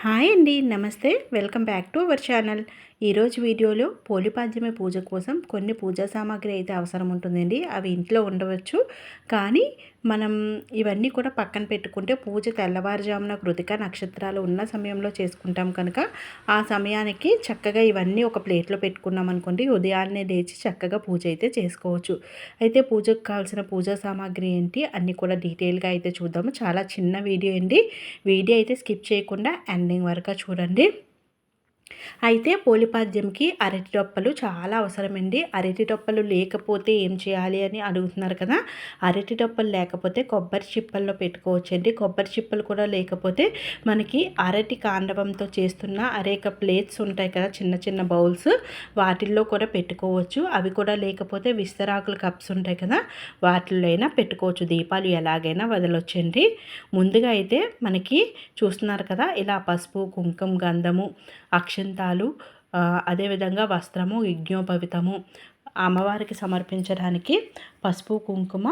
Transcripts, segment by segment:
Hi అండి, నమస్తే. Welcome back to our channel. ఈరోజు వీడియోలో పోలిపాడ్యమి పూజ కోసం కొన్ని పూజా సామాగ్రి అయితే అవసరం ఉంటుందండి. అవి ఇంట్లో ఉండవచ్చు, కానీ మనం ఇవన్నీ కూడా పక్కన పెట్టుకుంటే పూజ తెల్లవారుజామున కృతిక నక్షత్రాలు ఉన్న సమయంలో చేసుకుంటాం కనుక ఆ సమయానికి చక్కగా ఇవన్నీ ఒక ప్లేట్లో పెట్టుకున్నాం అనుకోండి, ఉదయాన్నే లేచి చక్కగా పూజ అయితే చేసుకోవచ్చు. అయితే పూజకు కావాల్సిన పూజా సామాగ్రి ఏంటి అన్నీ కూడా డీటెయిల్గా అయితే చూద్దాము. చాలా చిన్న వీడియో అండి. వీడియో అయితే స్కిప్ చేయకుండా ఎండింగ్ వరకు చూడండి. అయితే పోలిపాద్యంకి అరటి డొప్పలు చాలా అవసరమండి. అరటి డొప్పలు లేకపోతే ఏం చేయాలి అని అడుగుతున్నారు కదా. అరటి డొప్పలు లేకపోతే కొబ్బరి చిప్పల్లో పెట్టుకోవచ్చండి. కొబ్బరి చిప్పలు కూడా లేకపోతే మనకి అరటి కాండవంతో చేస్తున్న అనేక ప్లేట్స్ ఉంటాయి కదా, చిన్న చిన్న బౌల్స్, వాటిల్లో కూడా పెట్టుకోవచ్చు. అవి కూడా లేకపోతే విస్తరాకుల కప్స్ ఉంటాయి కదా, వాటిల్లో అయినా పెట్టుకోవచ్చు. దీపాలు ఎలాగైనా వదలొచ్చండి. ముందుగా అయితే మనకి చూస్తున్నారు కదా, ఇలా పసుపు, కుంకుమ, గంధము, అక్షంతాలు, అదేవిధంగా వస్త్రము, యజ్ఞోపవితము, అమ్మవారికి సమర్పించడానికి పసుపు, కుంకుమ,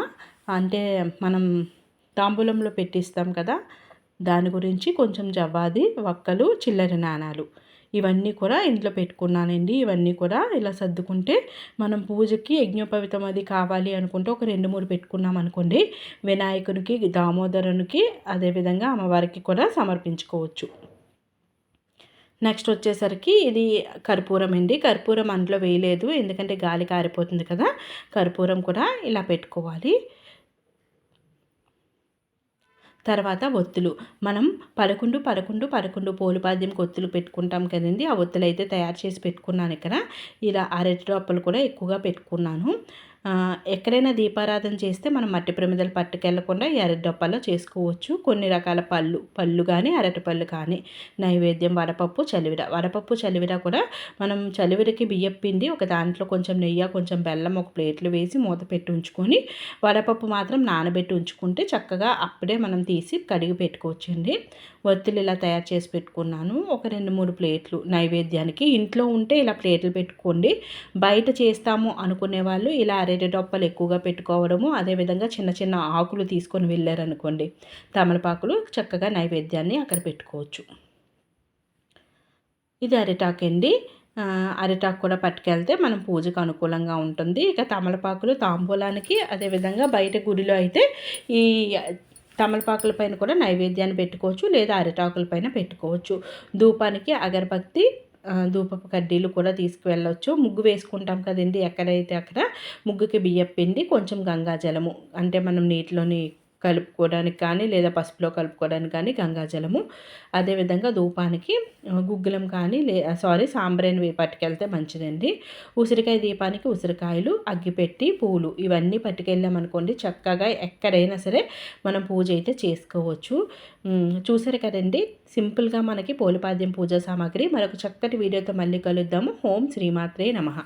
అంటే మనం తాంబూలంలో పెట్టిస్తాం కదా, దాని గురించి కొంచెం జవ్వాది, వక్కలు, చిల్లర నాణాలు, ఇవన్నీ కూడా ఇంట్లో పెట్టుకున్నానండి. ఇవన్నీ కూడా ఇలా సర్దుకుంటే మనం పూజకి యజ్ఞోపవితం అది కావాలి అనుకుంటే ఒక 2-3 పెట్టుకున్నాం అనుకోండి, వినాయకునికి, దామోదరునికి, అదేవిధంగా అమ్మవారికి కూడా సమర్పించుకోవచ్చు. నెక్స్ట్ వచ్చేసరికి ఇది కర్పూరం అండి. కర్పూరం అందులో వేయలేదు, ఎందుకంటే గాలి కారిపోతుంది కదా. కర్పూరం కూడా ఇలా పెట్టుకోవాలి. తర్వాత ఒత్తులు, మనం 11 పోలిపాద్యంకి ఒత్తులు పెట్టుకుంటాం కదండి. ఆ ఒత్తులు అయితే తయారు చేసి పెట్టుకున్నాను ఇక్కడ. ఇలా అరటి డొప్పలు కూడా ఎక్కువగా పెట్టుకున్నాను. ఎక్కడైనా దీపారాధన చేస్తే మనం మట్టి ప్రమిదలు పట్టుకెళ్లకుండా ఈ అరటి డొప్పల్లో చేసుకోవచ్చు. కొన్ని రకాల పళ్ళు కానీ, అరటి పళ్ళు కానీ, నైవేద్యం వడపప్పు, చలివిర కూడా మనం చలివిరకి బియ్యం పిండి ఒక దాంట్లో కొంచెం నెయ్యి, కొంచెం బెల్లం ఒక ప్లేట్లో వేసి మూత పెట్టి ఉంచుకొని, వడపప్పు మాత్రం నానబెట్టి ఉంచుకుంటే చక్కగా అప్పుడే మనం తీసి కడిగి పెట్టుకోవచ్చండి. ఒత్తులు ఇలా తయారు చేసి పెట్టుకున్నాను. ఒక 2-3 ప్లేట్లు నైవేద్యానికి. ఇంట్లో ఉంటే ఇలా ప్లేట్లు పెట్టుకోండి. బయట చేస్తాము అనుకునే వాళ్ళు ఇలా అరటి డొప్పలు ఎక్కువగా పెట్టుకోవడము, అదేవిధంగా చిన్న చిన్న ఆకులు తీసుకొని వెళ్ళారనుకోండి, తమలపాకులు, చక్కగా నైవేద్యాన్ని అక్కడ పెట్టుకోవచ్చు. ఇది అరిటాకు అండి. అరిటాకు కూడా పట్టుకెళ్తే మనం పూజకు అనుకూలంగా ఉంటుంది. ఇక తమలపాకులు తాంబూలానికి, అదేవిధంగా బయట గుడిలో అయితే ఈ తమలపాకుల పైన కూడా నైవేద్యాన్ని పెట్టుకోవచ్చు, లేదా అరిటాకుల పైన పెట్టుకోవచ్చు. ధూపానికి అగరబత్తి, ధూపపు కడ్డీలు కూడా తీసుకువెళ్ళవచ్చు. ముగ్గు వేసుకుంటాం కదండి, ఎక్కడైతే అక్కడ ముగ్గుకి బియ్యం పిండి, కొంచెం గంగాజలము, అంటే మనం నీటిలోని కలుపుకోవడానికి కానీ, లేదా పసుపులో కలుపుకోవడానికి కానీ గంగాజలము, అదేవిధంగా ధూపానికి గుగ్గులం కానీ, సాంబ్రాణి పట్టుకెళ్తే మంచిదండి. ఉసిరికాయ దీపానికి ఉసిరికాయలు, అగ్గిపెట్టి, పూలు, ఇవన్నీ పట్టుకెళ్ళామనుకోండి, చక్కగా ఎక్కడైనా సరే మనం పూజ అయితే చేసుకోవచ్చు. చూసారు కదండి, సింపుల్గా మనకి పోలిపాద్యం పూజా సామాగ్రి. మరొక చక్కటి వీడియోతో మళ్ళీ కలుద్దాము. ఓం శ్రీమాత్రే నమః.